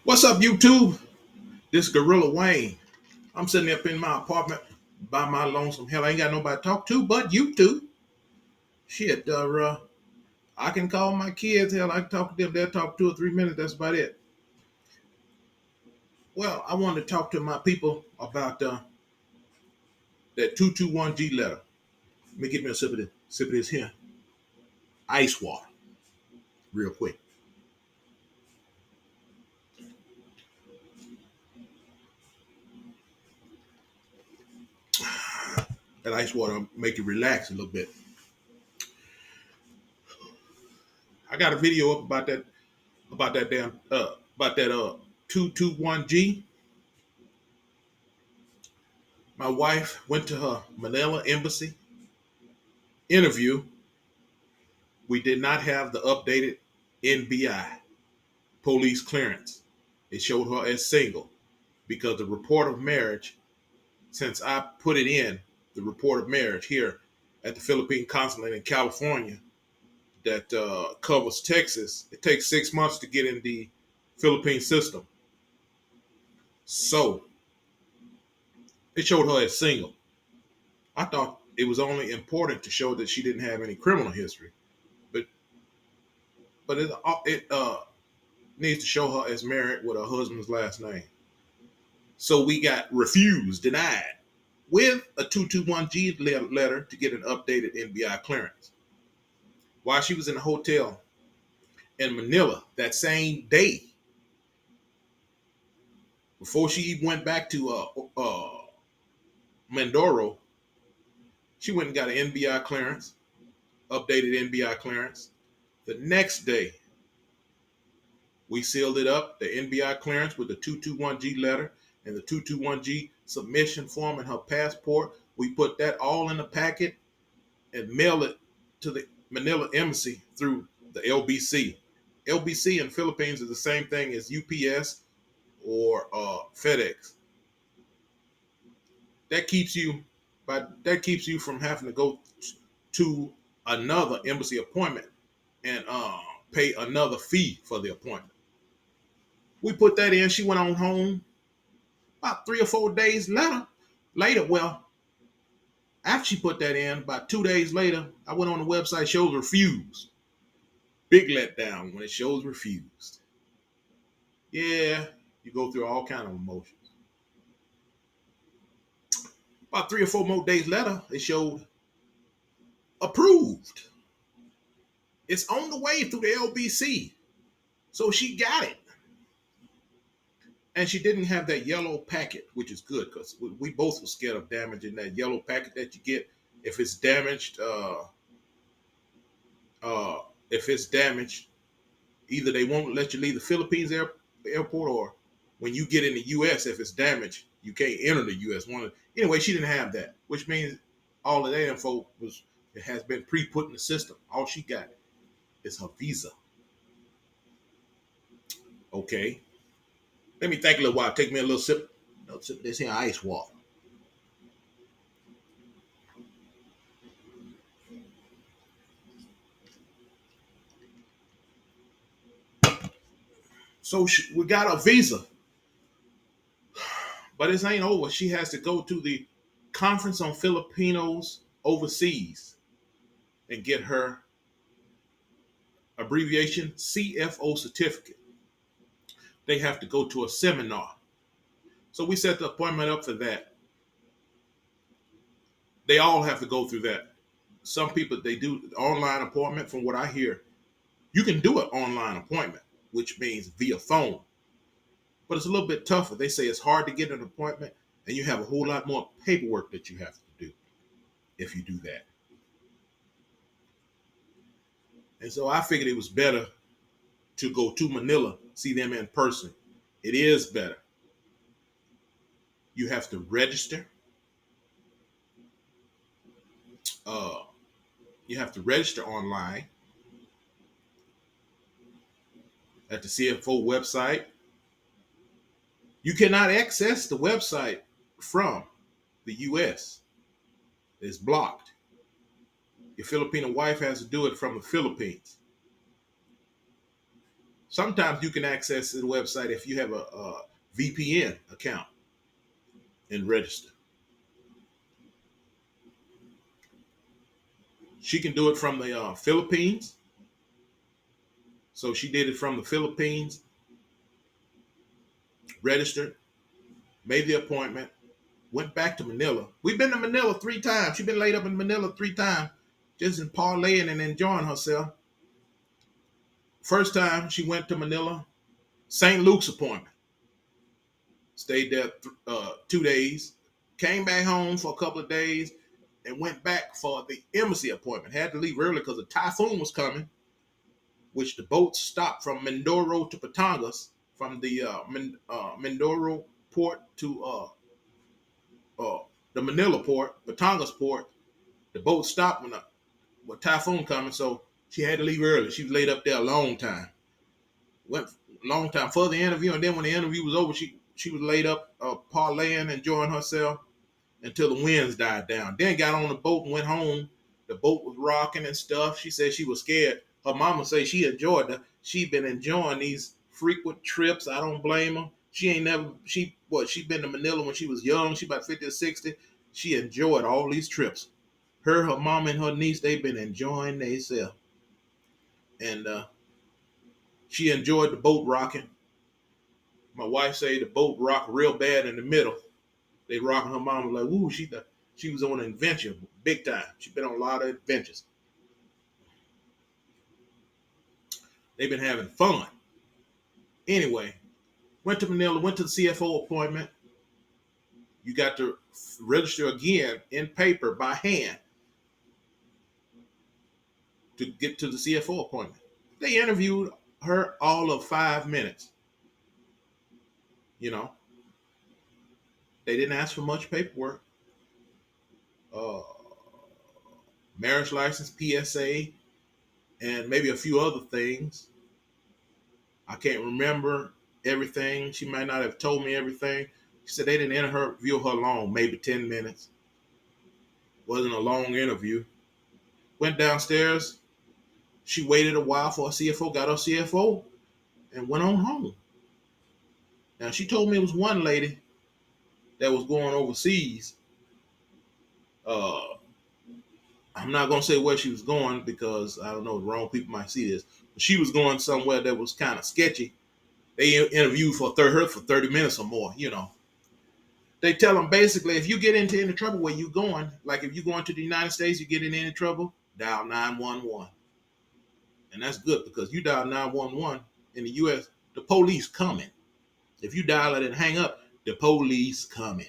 What's up, YouTube? This Gorilla Wayne. I'm sitting up in my apartment by my lonesome. Hell, I ain't got nobody to talk to but you two. Shit, I can call my kids. Hell, I can talk to them. They'll talk 2 or 3 minutes. That's about it. Well, I wanted to talk to my people about that 221G letter. Let me get me a sip of this here ice water real quick. That ice water will make you relax a little bit. I got a video up about that damn about that 221G. My wife went to her Manila embassy interview. We did not have the updated NBI police clearance. It showed her as single because the report of marriage, since I put it in, the report of marriage here at the Philippine consulate in California that covers Texas, it takes 6 months to get in the Philippine system. So it showed her as single. I thought it was only important to show that she didn't have any criminal history, but it needs to show her as married with her husband's last name. So we got refused, denied, with a 221G letter to get an updated NBI clearance. While she was in a hotel in Manila that same day, before she even went back to Mindoro, she went and got an NBI clearance, updated NBI clearance. The next day, we sealed it up, the NBI clearance with the 221G letter and the 221G submission form and her passport. We put that all in a packet and mailed it to the Manila embassy through the LBC. LBC in the Philippines is the same thing as UPS or FedEx. That keeps you, from having to go to another embassy appointment and pay another fee for the appointment. We put that in. She went on home about 3 or 4 days later. Well, after she put that in, about 2 days later, I went on the website, shows refused. Big letdown when it shows refused. Yeah, you go through all kind of emotions. About 3 or 4 more days later, it showed approved. It's on the way through the LBC. So she got it. And she didn't have that yellow packet, which is good because we both were scared of damaging that yellow packet that you get. If it's damaged, uh, if it's damaged, either they won't let you leave the Philippines airport, or when you get in the U.S., if it's damaged, you can't enter the U.S. Anyway, she didn't have that, which means all of that info it has been pre-put in the system. All she got is her visa. Okay, let me think a little while. Take me a little sip. Sip of this here ice water. So we got a visa, but this ain't over. She has to go to the Conference on Filipinos overseas and get her abbreviation c.f.o certificate. They have to go to a seminar. So we set the appointment up for that. They all have to go through that. Some people, they do online appointment. From what I hear, you can do an online appointment, which means via phone, but it's a little bit tougher. They say it's hard to get an appointment, and you have a whole lot more paperwork that you have to do if you do that. And so I figured it was better to go to Manila, see them in person. It is better. You have to register. Uh, you have to register online at the c.f.o website. You cannot access the website from the U.S. It's blocked. Your Filipino wife has to do it from the Philippines. Sometimes you can access the website if you have a VPN account and register. She can do it from the Philippines. So she did it from the Philippines, registered, made the appointment, went back to Manila. We've been to Manila 3 times. She's been laid up in Manila 3 times, just in parlaying and enjoying herself. First time she went to Manila, St. Luke's appointment. Stayed there 2 days, came back home for a couple of days, and went back for the embassy appointment. Had to leave early because a typhoon was coming, which the boat stopped from Mindoro to Batangas, from the Mindoro port to uh, the Manila port, Batangas port. The boat stopped when a typhoon coming, so she had to leave early. She was laid up there a long time. Went a long time for the interview, and then when the interview was over, she was laid up parlaying, enjoying herself until the winds died down. Then got on the boat and went home. The boat was rocking and stuff. She said she was scared. Her mama say she enjoyed it. She been enjoying these frequent trips. I don't blame her. She ain't never she been to Manila when she was young. She about 50 or 60. She enjoyed all these trips. Her mama and her niece, they been enjoying themselves. And she enjoyed the boat rocking. My wife say the boat rocked real bad in the middle. They rocking her mama like, ooh, she was on an adventure big time. She been on a lot of adventures. They've been having fun. Anyway, went to Manila, went to the c.f.o appointment. You got to register again in paper by hand to get to the c.f.o appointment. They interviewed her all of 5 minutes. You know, they didn't ask for much paperwork. Uh, Marriage license, PSA, and maybe a few other things. I can't remember everything. She might not have told me everything. She said they didn't interview her long, maybe 10 minutes. Wasn't a long interview. Went downstairs. She waited a while for a c.f.o, got her c.f.o, and went on home. Now, she told me it was one lady that was going overseas. Uh, I'm not going to say where she was going because I don't know, the wrong people might see this. But she was going somewhere that was kind of sketchy. They interviewed her for 30 minutes or more, you know. They tell them basically, if you get into any trouble where you going, like if you going to the United States, you get in any trouble, dial 911. And that's good because you dial 911 in the U.S., the police coming. If you dial it and hang up, the police coming.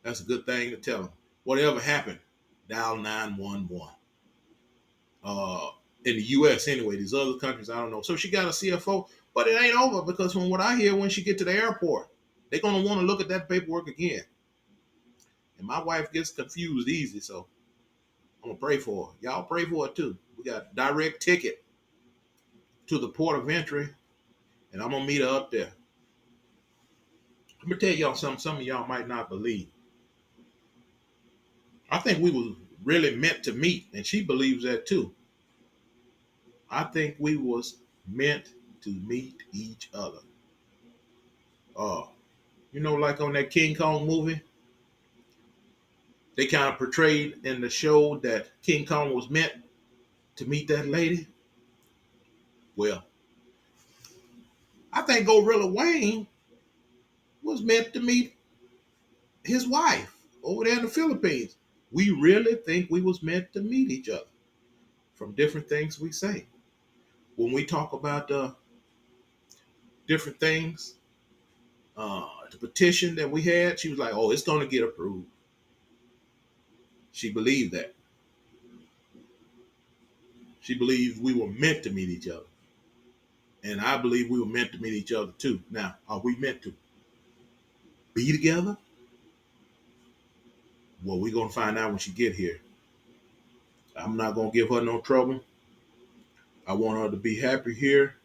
That's a good thing to tell them. Whatever happened, dial 911. In the U.S. anyway, these other countries, I don't know. So she got a c.f.o, but it ain't over because from what I hear, when she get to the airport, they're going to want to look at that paperwork again. And my wife gets confused easy, so I'm going to pray for her. Y'all pray for her too. We got direct ticket to the port of entry, and I'm going to meet her up there. Let me tell y'all something some of y'all might not believe. I think we was really meant to meet, and she believes that too. I think we was meant to meet each other. Uh, like on that King Kong movie, they kind of portrayed in the show that King Kong was meant to meet that lady. Well, I think Gorilla Wayne was meant to meet his wife over there in the Philippines. We really think we was meant to meet each other from different things we say. When we talk about different things, the petition that we had, she was like, oh, it's going to get approved. She believed that. She believed we were meant to meet each other. And I believe we were meant to meet each other too. Now, are we meant to be together? Well, we're going to find out when she get here. I'm not going to give her no trouble. I want her to be happy here.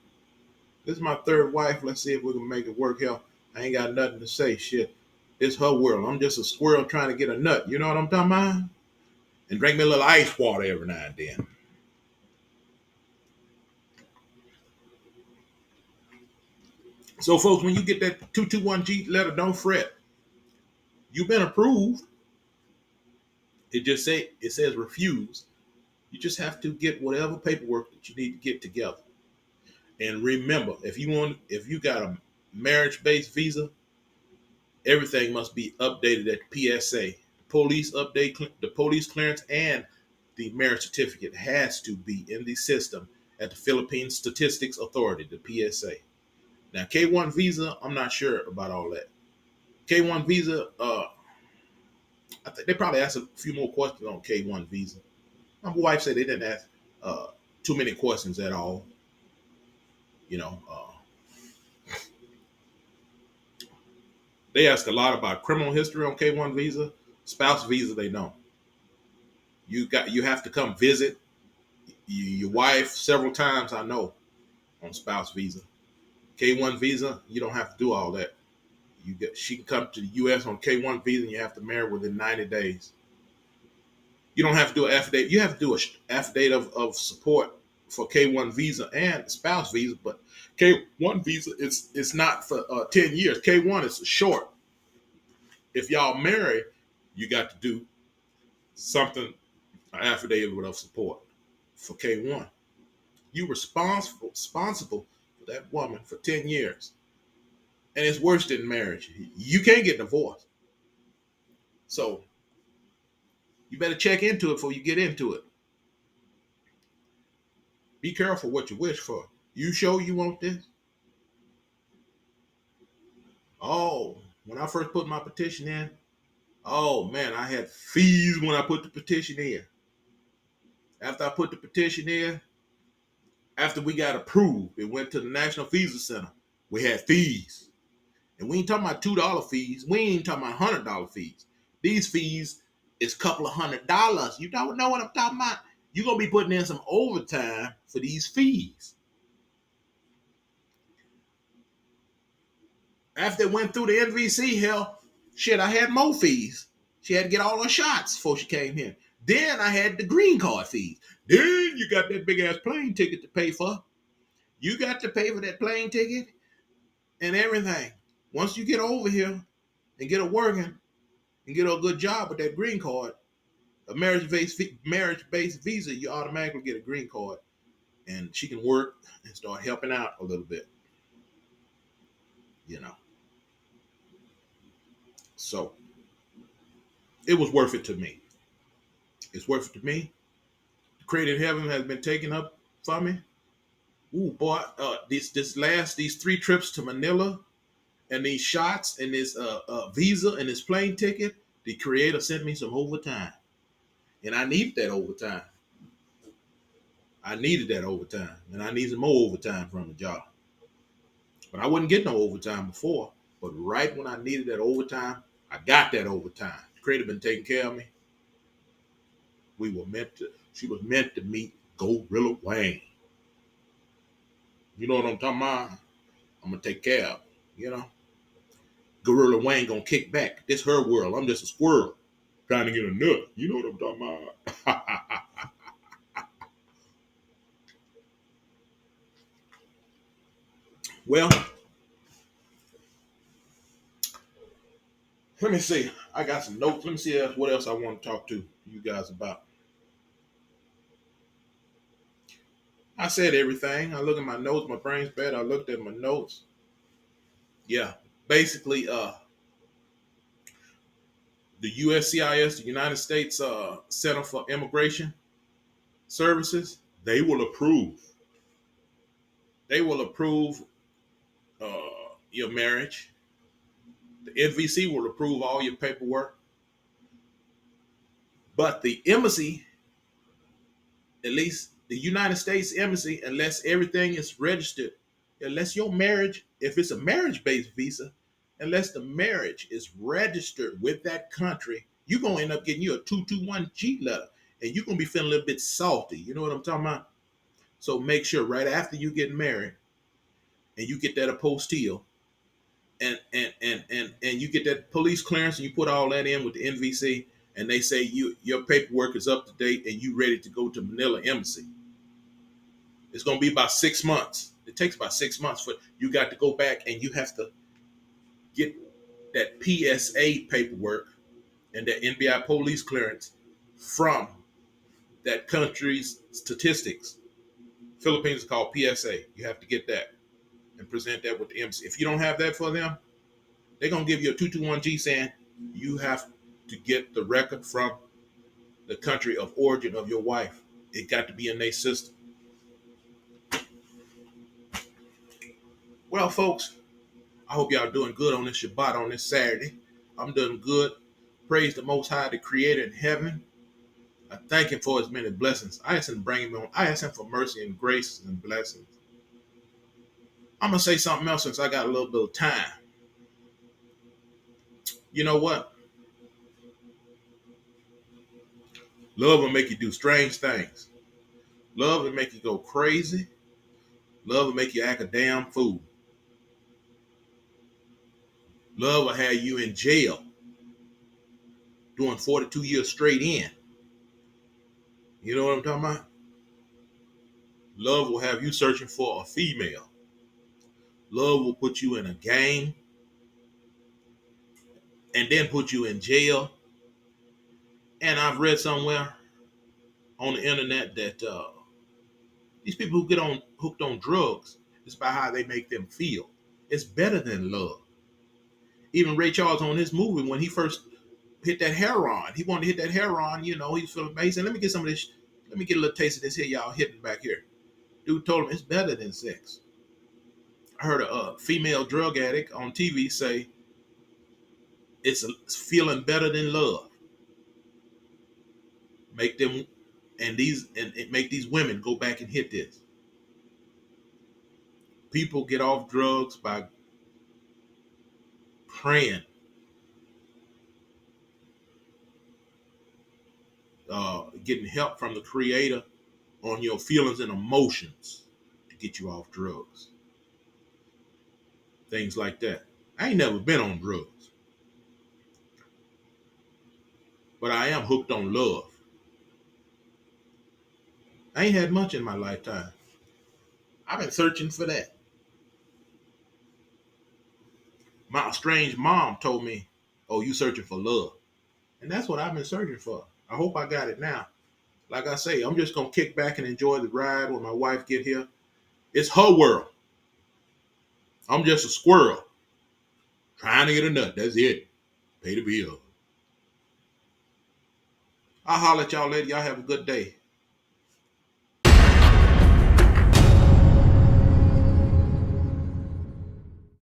This is my third wife. Let's see if we can make it work here. I ain't got nothing to say. Shit. It's her world. I'm just a squirrel trying to get a nut. You know what I'm talking about? And drink me a little ice water every now and then. So, folks, when you get that 221G letter, don't fret. You've been approved. It says refuse. You just have to get whatever paperwork that you need to get together. And remember, if you got a marriage-based visa, everything must be updated at the PSA. The police clearance, and the marriage certificate has to be in the system at the Philippine Statistics Authority, the PSA. Now, K1 visa, I'm not sure about all that. K1 visa, I think they probably asked a few more questions on K1 visa. My wife said they didn't ask uh, too many questions at all. You know, they ask a lot about criminal history on K1 visa. Spouse visa, they don't. You have to come visit your wife several times. I know on spouse visa. K1 visa, you don't have to do all that. She can come to the U.S. on K1 visa, and you have to marry within 90 days. You don't have to do an affidavit. You have to do an affidavit of support for K1 visa and spouse visa, but K1 visa it's not for 10 years. K1 is short. If y'all marry, you got to do something, an affidavit of support for K1. You responsible for that woman for 10 years. And it's worse than marriage. You can't get divorced. So you better check into it before you get into it. Be careful what you wish for. You sure you want this? Oh, when I first put my petition in, oh man, I had fees when I put the petition in. After I put the petition in, after we got approved, it went to the National Visa Center. We had fees. And we ain't talking about $2 fees. We ain't talking about $100 fees. These fees is a couple of $100. You don't know what I'm talking about? You're going to be putting in some overtime for these fees. After it went through the NVC, hell, shit, I had more fees. She had to get all her shots before she came here. Then I had the green card fees. Then you got that big ass plane ticket to pay for. You got to pay for that plane ticket and everything. Once you get over here and get a working and get a good job with that green card, a marriage-based visa, you automatically get a green card, and she can work and start helping out a little bit. You know. So it was worth it to me. It's worth it to me. The credit heaven has been taken up for me. Ooh, boy, these 3 trips to Manila and these shots and this visa and this plane ticket, the creator sent me some overtime. And I needed that overtime. And I need some more overtime from the job. But I wouldn't get no overtime before. But right when I needed that overtime, I got that overtime. The creator been taking care of me. She was meant to meet Gorilla Wayne. You know what I'm talking about? I'm gonna take care of her, you know. Gorilla Wayne gonna kick back. This her world. I'm just a squirrel trying to get a nut. You know what I'm talking about? Well, let me see. I got some notes. Let me see what else I want to talk to you guys about. I said everything. I look at my notes. My brain's bad. I looked at my notes. Yeah, basically, the USCIS, the United States Center for Immigration Services, they will approve. They will approve your marriage. The NVC will approve all your paperwork. But the embassy, at least the United States Embassy, unless everything is registered, unless your marriage, if it's a marriage-based visa, unless the marriage is registered with that country, you're going to end up getting you a 221G letter. And you're going to be feeling a little bit salty. You know what I'm talking about? So make sure right after you get married and you get that apostille and you get that police clearance and you put all that in with the NVC and they say your paperwork is up to date and you ready to go to Manila Embassy. It's going to be about 6 months. It takes about 6 months for you got to go back and you have to get that PSA paperwork and that NBI police clearance from that country's statistics. Philippines is called PSA. You have to get that and present that with the embassy. If you don't have that for them, they're gonna give you a 221G saying you have to get the record from the country of origin of your wife. It got to be in their system. Well, folks, I hope y'all doing good on this Shabbat on this Saturday. I'm doing good. Praise the Most High, the Creator in heaven. I thank Him for His many blessings. I ask Him to bring Him on. I ask Him for mercy and grace and blessings. I'm gonna say something else since I got a little bit of time. You know what? Love will make you do strange things. Love will make you go crazy. Love will make you act a damn fool. Love will have you in jail doing 42 years straight in. You know what I'm talking about? Love will have you searching for a female. Love will put you in a gang and then put you in jail. And I've read somewhere on the internet that these people who get on hooked on drugs, it's about how they make them feel. It's better than love. Even Ray Charles on his movie, when he first hit that heroin, he wanted to hit that heroin, you know, he was feeling amazing. Let me get some of this, let me get a little taste of this here, y'all hitting back here. Dude told him it's better than sex. I heard a female drug addict on TV say it's feeling better than love. Make them and make these women go back and hit this. People get off drugs by praying, getting help from the Creator on your feelings and emotions to get you off drugs. Things like that. I ain't never been on drugs, but I am hooked on love. I ain't had much in my lifetime. I've been searching for that. My strange mom told me, "Oh, you searching for love," and that's what I've been searching for. I hope I got it now. Like I say, I'm just gonna kick back and enjoy the ride when my wife get here. It's her world. I'm just a squirrel trying to get a nut. That's it. Pay the bill. I'll holler at y'all later. Y'all have a good day.